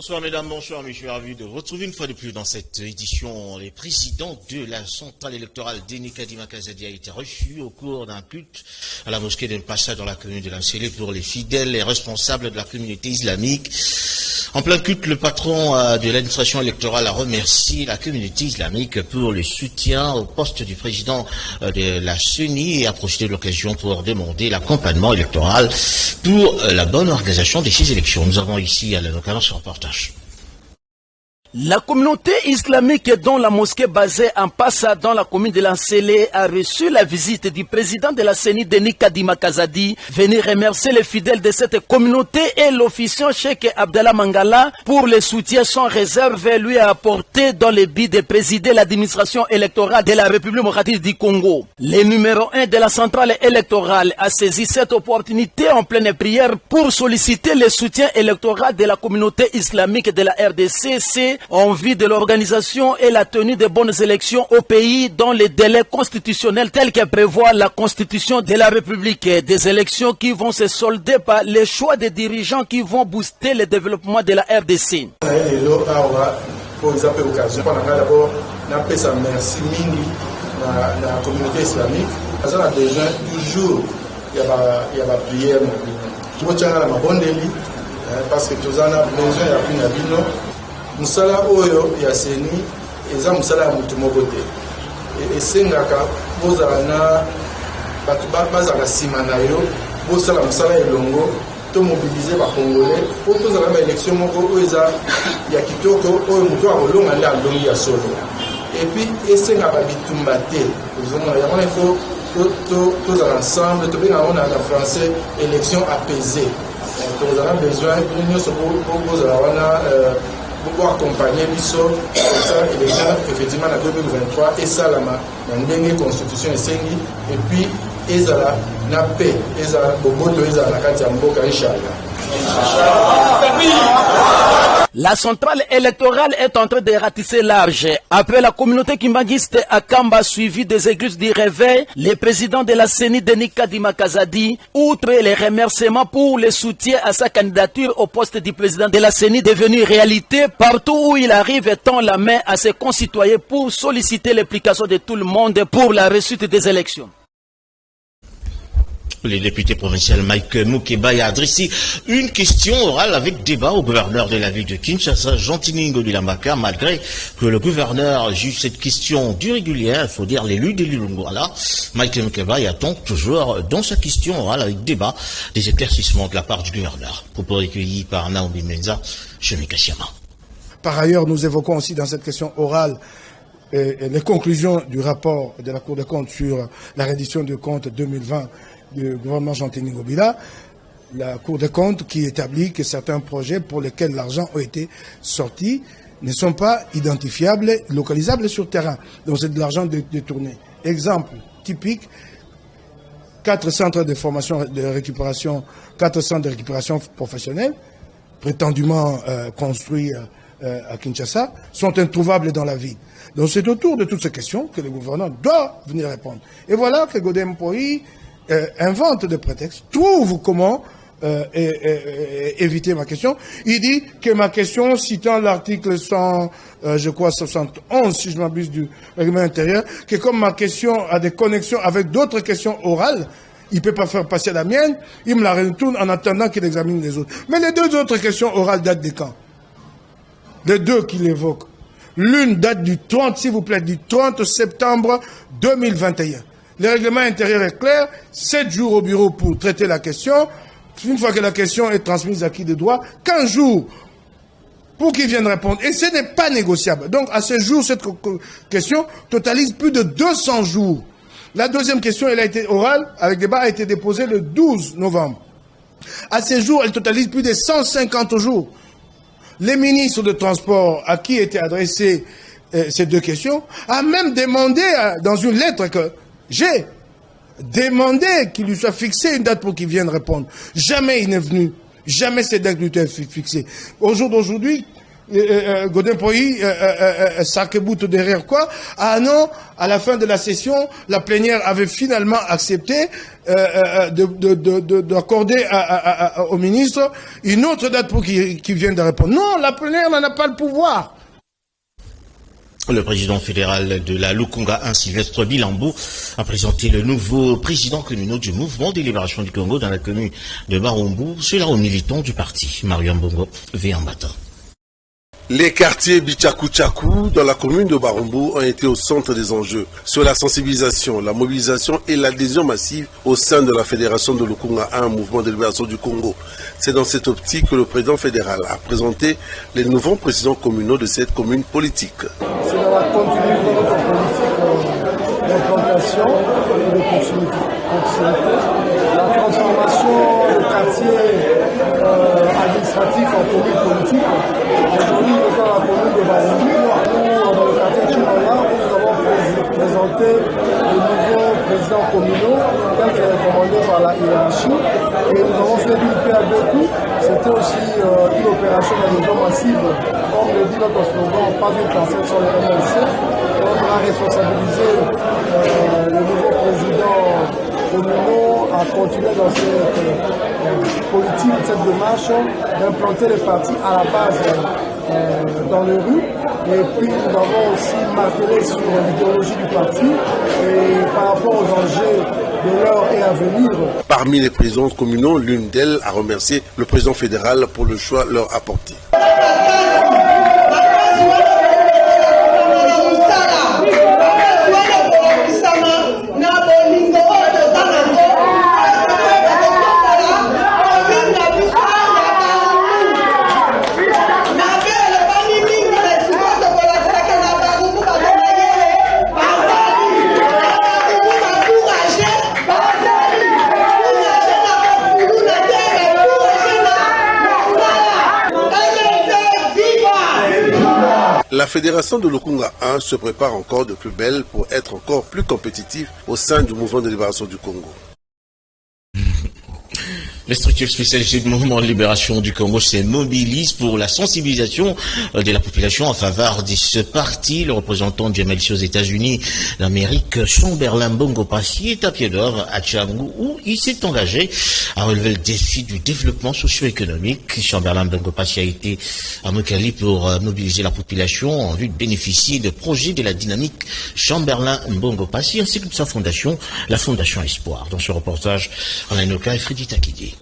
Bonsoir mesdames, bonsoir, mais je suis ravi de vous retrouver une fois de plus dans cette édition. Les présidents de la centrale électorale Denis Kadima Kazadi a été reçu au cours d'un culte à la mosquée de Mpassa dans la commune de l'Ancélé pour les fidèles et responsables de la communauté islamique. En plein culte, le patron de l'administration électorale a remercié la communauté islamique pour le soutien au poste du président de la CENI et a profité de l'occasion pour demander l'accompagnement électoral pour la bonne organisation de ces élections. Nous avons ici à l'occasion ce reportage. La communauté islamique dont la mosquée basée en Mpassa dans la commune de l'Ancélé a reçu la visite du président de la CENI, Denis Kadima Kazadi, venu remercier les fidèles de cette communauté et l'officiant Cheikh Abdallah Mangala pour le soutien sans réserve lui a apporté dans le but de présider l'administration électorale de la République démocratique du Congo. Le numéro 1 de la centrale électorale a saisi cette opportunité en pleine prière pour solliciter le soutien électoral de la communauté islamique de la RDC en vue de l'organisation et la tenue de bonnes élections au pays dans les délais constitutionnels tels que prévoit la Constitution de la République. Des élections qui vont se solder par les choix des dirigeants qui vont booster le développement de la RDC. Pour exemple, occasion, on a d'abord merci la communauté islamique. On a besoin toujours il y a la prière. Parce que tous on a besoin de la musala oyo ya seni eza musala ya mutu moko te esengaka bozala na bato bazala nsima na yo bosala musala elongo tomobilize bakongole po tozala na élection moko oyo eza ya kitoko oyo mutu akolonga nde alongi ya solo epuis esengaka bitumba te ozomona yango ifo tozala ensemble tobenga ngo na français élection apaisée tozala besoin nyonso bozala wana pour accompagner l'ISO élection effectivement en 2023 et ça la dernière constitution et puis ezala na paix ezala boboto ezala na kati ya mboka inshallah. La centrale électorale est en train de ratisser large. Après la communauté kimbangiste à Kamba suivi des églises du réveil, le président de la CENI, Denis Kadima Kazadi, outre les remerciements pour le soutien à sa candidature au poste du président de la CENI devenu réalité, partout où il arrive tend la main à ses concitoyens pour solliciter l'implication de tout le monde pour la réussite des élections. Le député provincial Mike Mukeba a adressé une question orale avec débat au gouverneur de la ville de Kinshasa, Jean-Tiningo Bilamaka, malgré que le gouverneur juge cette question d'irrégulière, il faut dire l'élu de l'Ilungwala. Mike Mukeba attend toujours dans sa question orale avec débat des éclaircissements de la part du gouverneur. Propos recueillis par Naomi Menza, Chemika Siama. Par ailleurs, nous évoquons aussi dans cette question orale les conclusions du rapport de la Cour des comptes sur la reddition de comptes 2020 du gouvernement Jean-Tiningo Bila, la Cour des comptes qui établit que certains projets pour lesquels l'argent a été sorti ne sont pas identifiables, localisables sur terrain. Donc c'est de l'argent détourné. Exemple typique, 4 centres de formation, de récupération, 4 centres de récupération professionnelle, prétendument construits à Kinshasa, sont introuvables dans la ville. Donc c'est autour de toutes ces questions que le gouvernement doit venir répondre. Et voilà que Godem Poi invente des prétextes, trouve comment éviter ma question. Il dit que ma question, citant l'article 71, si je m'abuse du règlement intérieur, que comme ma question a des connexions avec d'autres questions orales, il ne peut pas faire passer la mienne, il me la retourne en attendant qu'il examine les autres. Mais les deux autres questions orales datent de quand? Les deux qu'il évoque. L'une date du 30, s'il vous plaît, du 30 septembre 2021. Le règlement intérieur est clair, 7 jours au bureau pour traiter la question. Une fois que la question est transmise à qui de droit, 15 jours pour qu'il vienne répondre. Et ce n'est pas négociable. Donc, à ce jour, cette question totalise plus de 200 jours. La deuxième question, elle a été orale, avec débat, a été déposée le 12 novembre. À ce jour, elle totalise plus de 150 jours. Les ministres de transport à qui étaient adressées ces deux questions a même demandé dans une lettre que j'ai demandé qu'il lui soit fixé une date pour qu'il vienne répondre. Jamais il n'est venu. Jamais cette date ne lui a été fixée. Au jour d'aujourd'hui, Godin Poyi s'arc-boute derrière quoi? Ah non, à la fin de la session, la plénière avait finalement accepté d'accorder au ministre une autre date pour qu'il vienne de répondre. Non, la plénière n'en a pas le pouvoir. Le président fédéral de la Lukunga 1, Sylvestre Bilambo, a présenté le nouveau président communal du mouvement de libération du Congo dans la commune de Barumbu, cela aux militants du parti. Mario Mbongo, Véambata. Les quartiers Bichaku-Chaku dans la commune de Barumbu ont été au centre des enjeux sur la sensibilisation, la mobilisation et l'adhésion massive au sein de la Fédération de Lukunga 1, mouvement de libération du Congo. C'est dans cette optique que le président fédéral a présenté les nouveaux présidents communaux de cette commune politique. C'est dans la continuité de notre politique d'implantation et de proximité. La transformation du quartier administratif en commune politique. Aujourd'hui, nous sommes dans la commune de Barumbu, dans le quartier Chimala, où nous avons présenté les nouveaux présidents communaux, tel que recommandé par la hiérarchie. Et nous avons fait d'une pierre deux coups. C'était aussi une opération d'adhésion massive. Comme le dit notre slogan, pas d'une personne sur le MLC. On a responsabilisé les nouveaux présidents communaux à continuer dans cette politique, cette démarche d'implanter les partis à la base dans les rues. Et puis nous avons aussi martelé sur l'idéologie du parti et par rapport aux enjeux de l'heure et à venir. Parmi les présidents communaux, l'une d'elles a remercié le président fédéral pour le choix leur apporté. La fédération de Lukunga 1 se prépare encore de plus belle pour être encore plus compétitive au sein du mouvement de libération du Congo. Les structures spécialisées du mouvement de libération du Congo se mobilisent pour la sensibilisation de la population en faveur de ce parti. Le représentant du MLC aux États-Unis d'Amérique, Chamberlain Mbongo Passy, est à pied d'œuvre à Tchangou, où il s'est engagé à relever le défi du développement socio-économique. Chamberlain Mbongo Passy a été à Mokali pour mobiliser la population en vue de bénéficier de projets de la dynamique Chamberlain Mbongo Passy ainsi que de sa fondation, la Fondation Espoir. Dans ce reportage, Alain Oka et Freddy Takidi.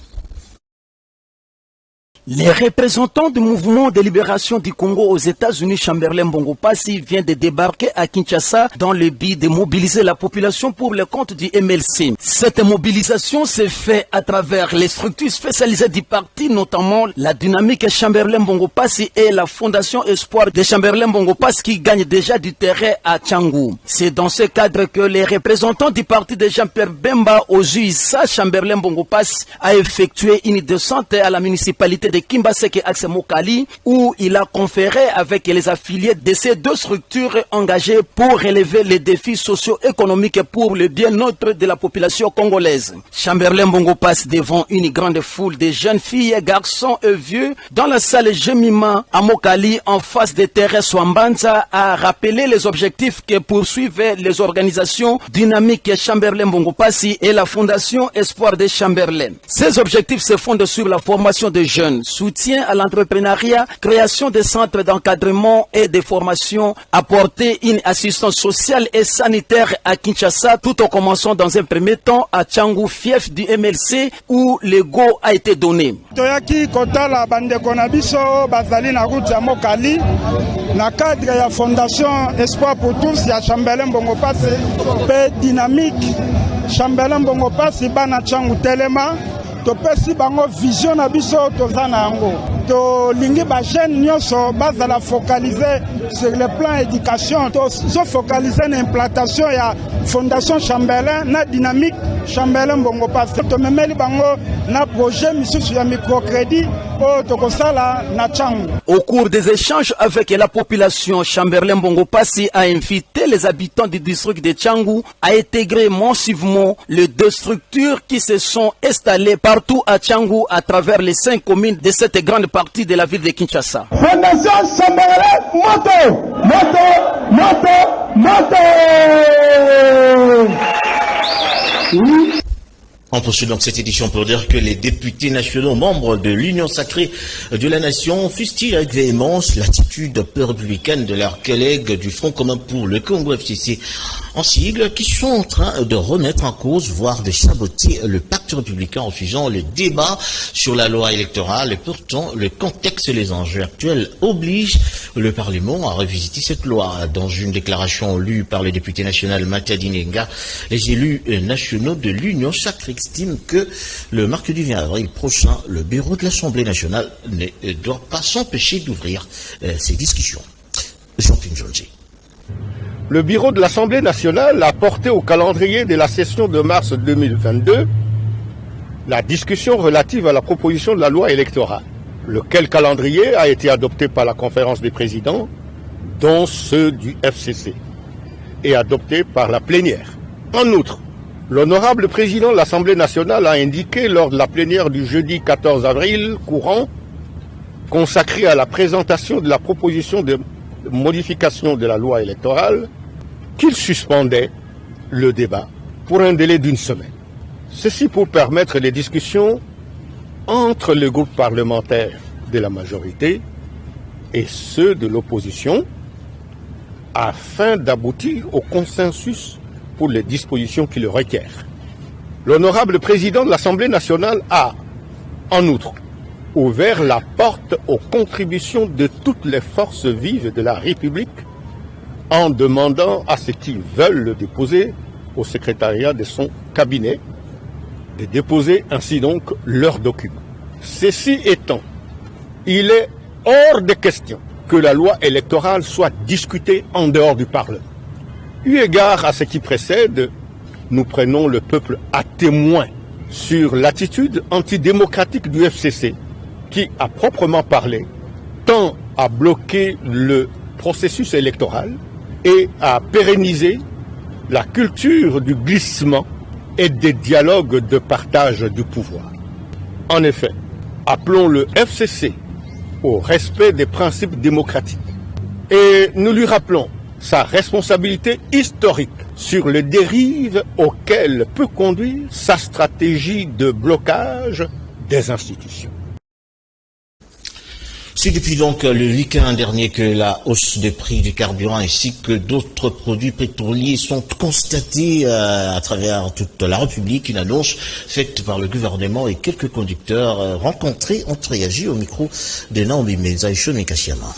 Les représentants du mouvement de libération du Congo aux États-Unis, Chamberlain Mbongo Passy, vient de débarquer à Kinshasa dans le but de mobiliser la population pour le compte du MLC. Cette mobilisation s'est faite à travers les structures spécialisées du parti, notamment la dynamique Chamberlain Mbongo Passy et la Fondation Espoir de Chamberlain Mbongo Passy qui gagne déjà du terrain à Tchangou. C'est dans ce cadre que les représentants du parti de Jean-Pierre Bemba aux USA, Chamberlain Mbongo Passy, a effectué une descente à la municipalité de Kimbaseke Axe Mokali, où il a conféré avec les affiliés de ces deux structures engagées pour relever les défis socio-économiques pour le bien-être de la population congolaise. Chamberlain Mbongo Passy devant une grande foule de jeunes filles, garçons et vieux dans la salle Jemima à Mokali en face de terrain Swambanza a rappelé les objectifs que poursuivent les organisations dynamiques Chamberlain Mbongo Passy et la Fondation Espoir de Chamberlain. Ces objectifs se fondent sur la formation des jeunes, soutien à l'entrepreneuriat, création de centres d'encadrement et de formation, apporter une assistance sociale et sanitaire à Kinshasa, tout en commençant dans un premier temps à Tchangou, fief du MLC, où le go a été donné. Toyaki kotala bandeko na biso bazali na route ya Mokali na cadre ya Fondation Espoir pour tous ya Chamberlain Mbongo Passy pe dynamique Chamberlain Mbongo Passy bana Tchangou telema topesi bango vision na biso toza na yango to lingi ba jeune nyonso bazala focaliser sur le plan éducation to so focaliser na implantation ya Fondation Chamberlain na dynamique Chamberlain Mbongo Passy to memeli bango na projet misusu ya microcrédit o tokosala na Tchangou. Au cours des échanges avec la population, Chamberlain Mbongo Passy a invité les habitants du district de Tchangou à intégrer massivement les deux structures qui se sont installées partout à Tchangou à travers les 5 communes de cette grande partie de la ville de Kinshasa. Fondation Chambelé, moto. Oui. On poursuit donc cette édition pour dire que les députés nationaux membres de l'Union sacrée de la Nation fustigent avec véhémence l'attitude peu républicaine de leurs collègues du Front commun pour le Congo FCC en sigle, qui sont en train de remettre en cause, voire de saboter le pacte républicain en refusant le débat sur la loi électorale. Et pourtant, le contexte et les enjeux actuels obligent le Parlement à revisiter cette loi. Dans une déclaration lue par le député national Matadi Nenga, les élus nationaux de l'Union sacrée estiment que le mercredi 20 avril prochain, le bureau de l'Assemblée nationale ne doit pas s'empêcher d'ouvrir ces discussions. Jean-Pierre Jonji. Le bureau de l'Assemblée nationale a porté au calendrier de la session de mars 2022 la discussion relative à la proposition de la loi électorale. Lequel calendrier a été adopté par la conférence des présidents, dont ceux du FCC, et adopté par la plénière. En outre, l'honorable président de l'Assemblée nationale a indiqué lors de la plénière du jeudi 14 avril courant, consacrée à la présentation de la proposition de modification de la loi électorale, qu'il suspendait le débat pour un délai d'une semaine. Ceci pour permettre les discussions entre les groupes parlementaires de la majorité et ceux de l'opposition afin d'aboutir au consensus pour les dispositions qui le requièrent. L'honorable président de l'Assemblée nationale a, en outre, ouvert la porte aux contributions de toutes les forces vives de la République en demandant à ceux qui veulent le déposer au secrétariat de son cabinet de déposer ainsi donc leurs documents. Ceci étant, il est hors de question que la loi électorale soit discutée en dehors du Parlement. Eu égard à ce qui précède, nous prenons le peuple à témoin sur l'attitude antidémocratique du FCC qui, à proprement parler, tend à bloquer le processus électoral et à pérenniser la culture du glissement et des dialogues de partage du pouvoir. En effet, appelons le FCC au respect des principes démocratiques et nous lui rappelons sa responsabilité historique sur les dérives auxquelles peut conduire sa stratégie de blocage des institutions. C'est depuis donc le week-end dernier que la hausse des prix du carburant ainsi que d'autres produits pétroliers sont constatés à travers toute la République. Une annonce faite par le gouvernement et quelques conducteurs rencontrés ont réagi au micro de Naomi Meza et Shone Kashiama.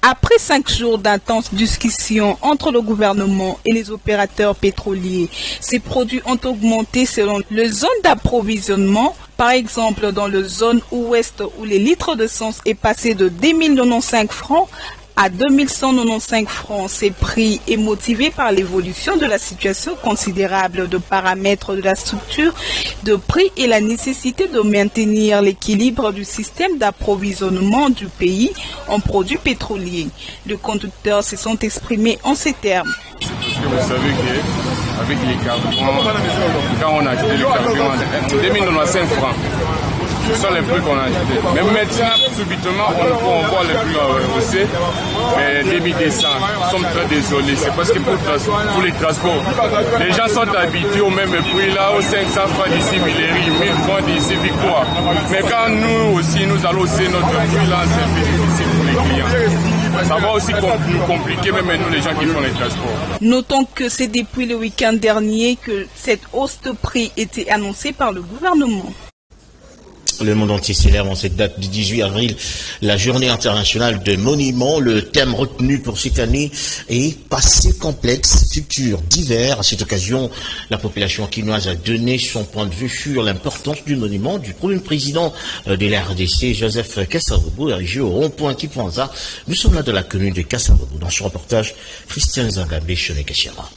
Après 5 jours d'intenses discussions entre le gouvernement et les opérateurs pétroliers, ces produits ont augmenté selon les zones d'approvisionnement. Par exemple, dans la zone ouest où les litres d'essence est passé de 2095 francs à 2195 francs. Ces prix est motivé par l'évolution de la situation considérable de paramètres de la structure de prix et la nécessité de maintenir l'équilibre du système d'approvisionnement du pays en produits pétroliers. Les conducteurs se sont exprimés en ces termes. Vous savez qu'avec les carburants, quand on a acheté le carburant, 2095 francs. Ce sont les prix qu'on a achetés. Mais maintenant, subitement, on voit les prix haussés. Mais début décembre, nous sommes très désolés. C'est parce que pour les transports, les gens sont habitués au même prix là, aux 500 francs d'ici Villery, 1000 francs d'ici Victoire. Mais quand nous aussi, nous allons hausser notre prix là, c'est plus difficile pour les clients. Ça va aussi nous compliquer, même nous, les gens qui font les transports. Notons que c'est depuis le week-end dernier que cette hausse de prix était annoncée par le gouvernement. Le monde entier célèbre en cette date du 18 avril la journée internationale de monuments. Le thème retenu pour cette année est passé complexe, futur divers. À cette occasion, la population quinoise a donné son point de vue sur l'importance du monument du premier président de la RDC, Joseph Kasavubu, érigé au rond-point Kipanza. Nous sommes là de la commune de Kasavubu. Dans ce reportage, Christian Zangambe, Shone Kashiama.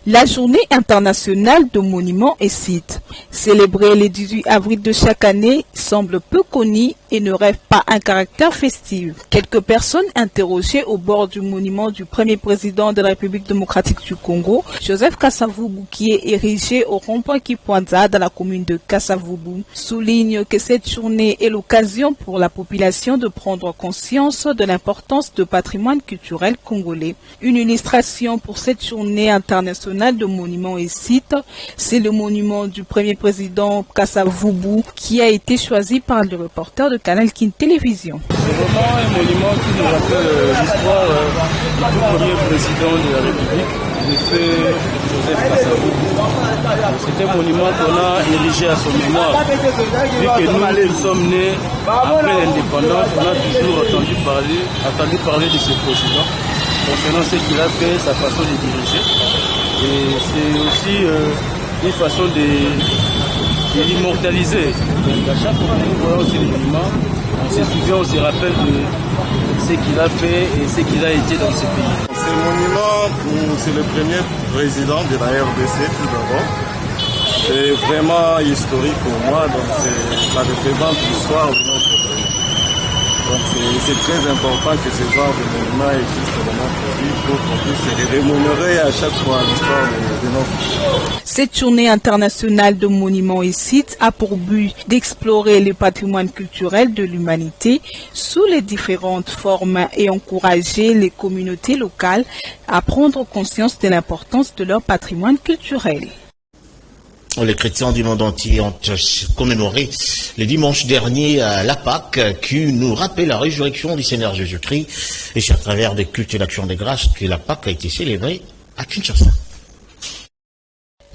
La journée internationale de monuments et sites, célébrée le 18 avril de chaque année, semble peu connue et ne rêve pas un caractère festif. Quelques personnes interrogées au bord du monument du premier président de la République démocratique du Congo, Joseph Kasavubu, qui est érigé au rond-point Kipwanza dans la commune de Kasavubu, soulignent que cette journée est l'occasion pour la population de prendre conscience de l'importance du patrimoine culturel congolais. Une illustration pour cette journée internationale de monuments et sites, c'est le monument du premier président Kasavubu qui a été choisi par le reporter de Canal Kin Télévision. C'est vraiment un monument qui nous rappelle l'histoire du tout premier président de la République, le fait Joseph Kasavubu. C'est un monument qu'on a érigé à son mémoire. Vu que nous sommes nés après l'indépendance, on a toujours entendu parler de ce président, concernant ce qu'il a fait, sa façon de diriger. Et c'est aussi une façon de l'immortaliser. Donc à chaque fois que nous voyons ces monuments, on se souvient, on se rappelle de ce qu'il a fait et ce qu'il a été dans ce pays. Ce monument, c'est le premier président de la RDC tout d'abord. C'est vraiment historique pour moi, donc ça représente l'histoire de notre pays. Donc c'est très important que ce genre de monument existe dans notre pays pour qu'on puisse se remémorer à chaque fois l'histoire de notre pays. Cette journée internationale de monuments et sites a pour but d'explorer le patrimoine culturel de l'humanité sous les différentes formes et encourager les communautés locales à prendre conscience de l'importance de leur patrimoine culturel. Les chrétiens du monde entier ont commémoré le dimanche dernier la Pâque, qui nous rappelle la résurrection du Seigneur Jésus-Christ. Et c'est à travers des cultes et l'actions de grâce que la Pâque a été célébrée à Kinshasa.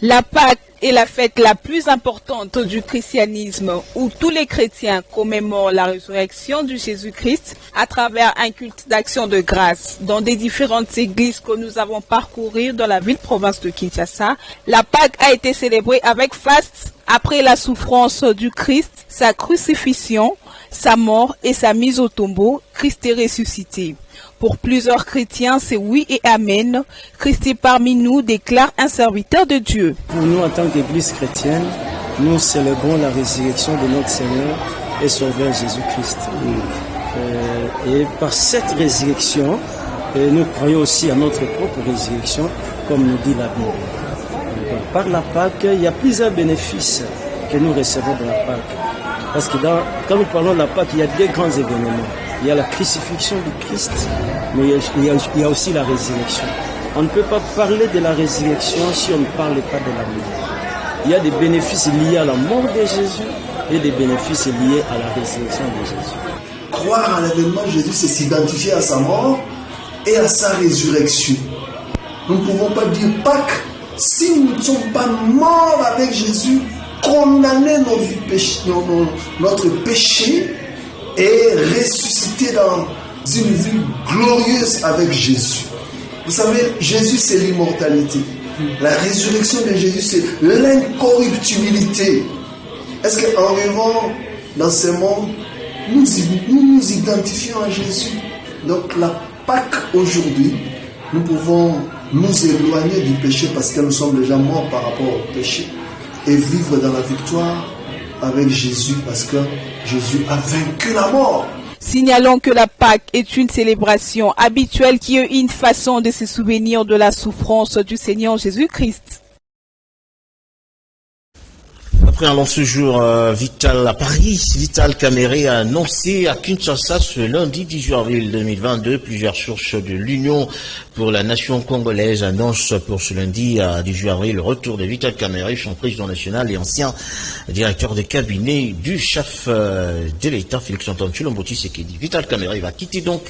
La Pâque est la fête la plus importante du christianisme, où tous les chrétiens commémorent la résurrection du Jésus-Christ à travers un culte d'action de grâce. Dans des différentes églises que nous avons parcourues dans la ville-province de Kinshasa, la Pâque a été célébrée avec faste après la souffrance du Christ, sa crucifixion, sa mort et sa mise au tombeau. Christ est ressuscité. Pour plusieurs chrétiens, c'est oui et amen. Christ est parmi nous, déclare un serviteur de Dieu. Pour nous, en tant qu'Église chrétienne, nous célébrons la résurrection de notre Seigneur et Sauveur Jésus-Christ. Et par cette résurrection, nous croyons aussi à notre propre résurrection, comme nous dit la Bible. Donc, par la Pâque, il y a plusieurs bénéfices que nous recevons de la Pâque. Parce que quand nous parlons de la Pâque, il y a deux grands événements. Il y a la crucifixion du Christ, mais il y a aussi la résurrection. On ne peut pas parler de la résurrection si on ne parle pas de la mort. Il y a des bénéfices liés à la mort de Jésus et des bénéfices liés à la résurrection de Jésus. Croire à l'événement de Jésus, c'est s'identifier à sa mort et à sa résurrection. Nous ne pouvons pas dire Pâques si nous ne sommes pas morts avec Jésus, condamner notre péché et ressusciter dans une vie glorieuse avec Jésus. Vous savez, Jésus, c'est l'immortalité. La résurrection de Jésus, c'est l'incorruptibilité. Est-ce qu'en vivant dans ce monde, nous nous identifions à Jésus? Donc la Pâque aujourd'hui, nous pouvons nous éloigner du péché parce que nous sommes déjà morts par rapport au péché et vivre dans la victoire avec Jésus parce que Jésus a vaincu la mort. Signalons que la Pâque est une célébration habituelle qui est une façon de se souvenir de la souffrance du Seigneur Jésus-Christ. Après un long séjour Vital à Paris, Vital Kamere a annoncé à Kinshasa ce lundi 18 avril 2022. Plusieurs sources de l'Union pour la nation congolaise annoncent pour ce lundi à 18 avril le retour de Vital Kamere, son président national et ancien directeur de cabinet du chef de l'État, Félix-Antoine Tshilombo Tshisekedi. Vital Kamere va quitter donc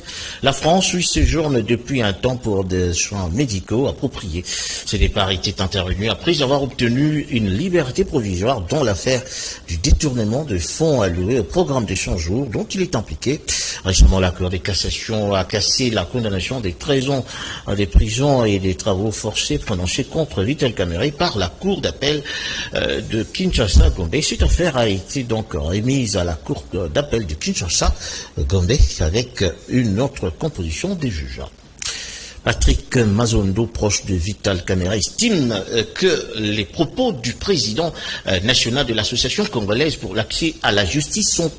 la France où il séjourne depuis un temps pour des soins médicaux appropriés. Ce départ était intervenu après avoir obtenu une liberté provisoire dans l'affaire du détournement de fonds alloués au programme des 100 jours dont il est impliqué. Récemment, la Cour de cassation a cassé la condamnation des 13 ans des prisons et des travaux forcés prononcés contre Vital Kamere par la Cour d'appel de Kinshasa-Gombe. Cette affaire a été donc remise à la Cour d'appel de Kinshasa-Gombe avec une autre composition des juges. Patrick Mazondo, proche de Vital Kamerhe, estime que les propos du président national de l'association congolaise pour l'accès à la justice sont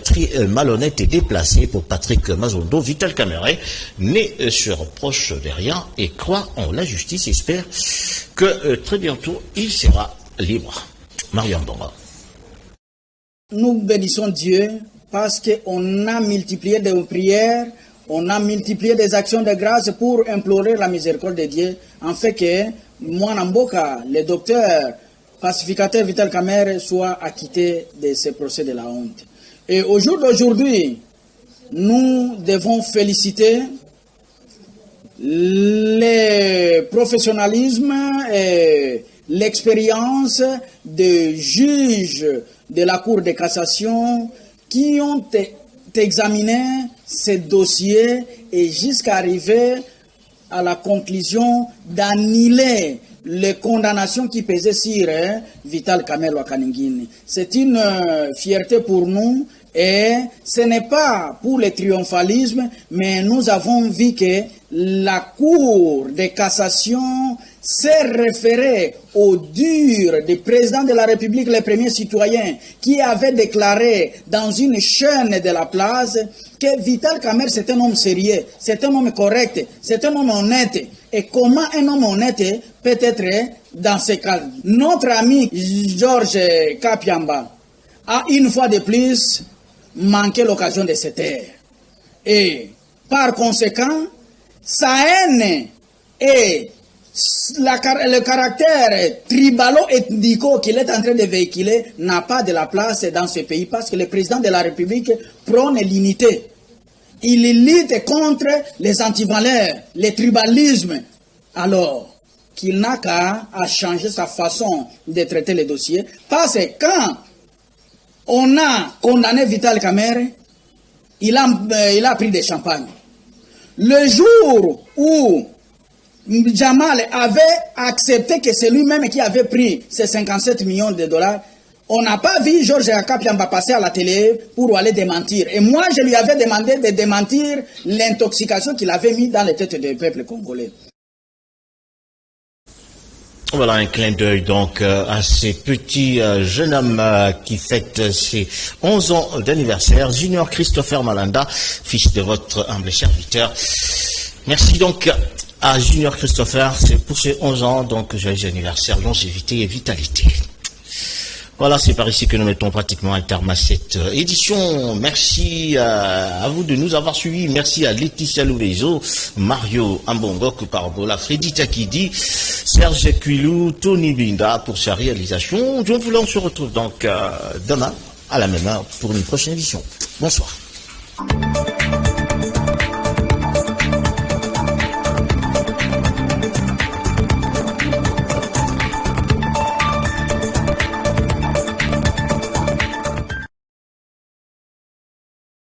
très malhonnêtes et déplacés. Pour Patrick Mazondo, Vital Kamerhe ne se reproche de rien et croit en la justice et espère que très bientôt il sera libre. Mariam Donga. Nous bénissons Dieu parce qu'on a multiplié des prières, on a multiplié des actions de grâce pour implorer la miséricorde de Dieu, en fait que Mwanamboka, le docteur pacificateur Vital Kamerhe, soit acquitté de ce procès de la honte. Et au jour d'aujourd'hui, nous devons féliciter le professionnalisme et l'expérience des juges de la Cour de cassation qui ont examiné ces dossiers et jusqu'à arriver à la conclusion d'annuler les condamnations qui pesaient sur Vital Kamerhe Wakaningini. C'est une fierté pour nous et ce n'est pas pour le triomphalisme, mais nous avons vu que la Cour de cassation s'est référée au dur du président de la République, le premier citoyen, qui avait déclaré dans une chaîne de la place que Vital Kamerhe c'est un homme sérieux, c'est un homme correct, c'est un homme honnête. Et comment un homme honnête peut être dans ce cas? Notre ami Georges Kapiamba a une fois de plus manqué l'occasion de se taire. Et par conséquent, sa haine et le caractère tribalo-ethnico qu'il est en train de véhiculer n'a pas de la place dans ce pays parce que le président de la République prône l'unité. Il lutte contre les antivaleurs, le tribalisme. Alors qu'il n'a qu'à changer sa façon de traiter les dossiers. Parce que quand on a condamné Vital Kamerhe, il a pris des champagnes. Le jour où Jamal avait accepté que c'est lui-même qui avait pris ces 57 millions de dollars, on n'a pas vu Georges Kapiamba passer à la télé pour aller démentir. Et moi, je lui avais demandé de démentir l'intoxication qu'il avait mis dans les têtes du peuple congolais. Voilà un clin d'œil donc à ces petits jeunes hommes qui fêtent ses 11 ans d'anniversaire. Junior Christopher Malanda, fils de votre humble serviteur. Merci donc à Junior Christopher, c'est pour ses 11 ans, donc joyeux anniversaire, longévité et vitalité. Voilà, c'est par ici que nous mettons pratiquement un terme à cette édition. Merci à vous de nous avoir suivis. Merci à Laetitia Louvezo, Mario Ambongo, Kuparobola, Freddy Takidi, Serge Kuilou, Tony Binda pour sa réalisation. Nous voulons se retrouve donc demain à la même heure pour une prochaine édition. Bonsoir.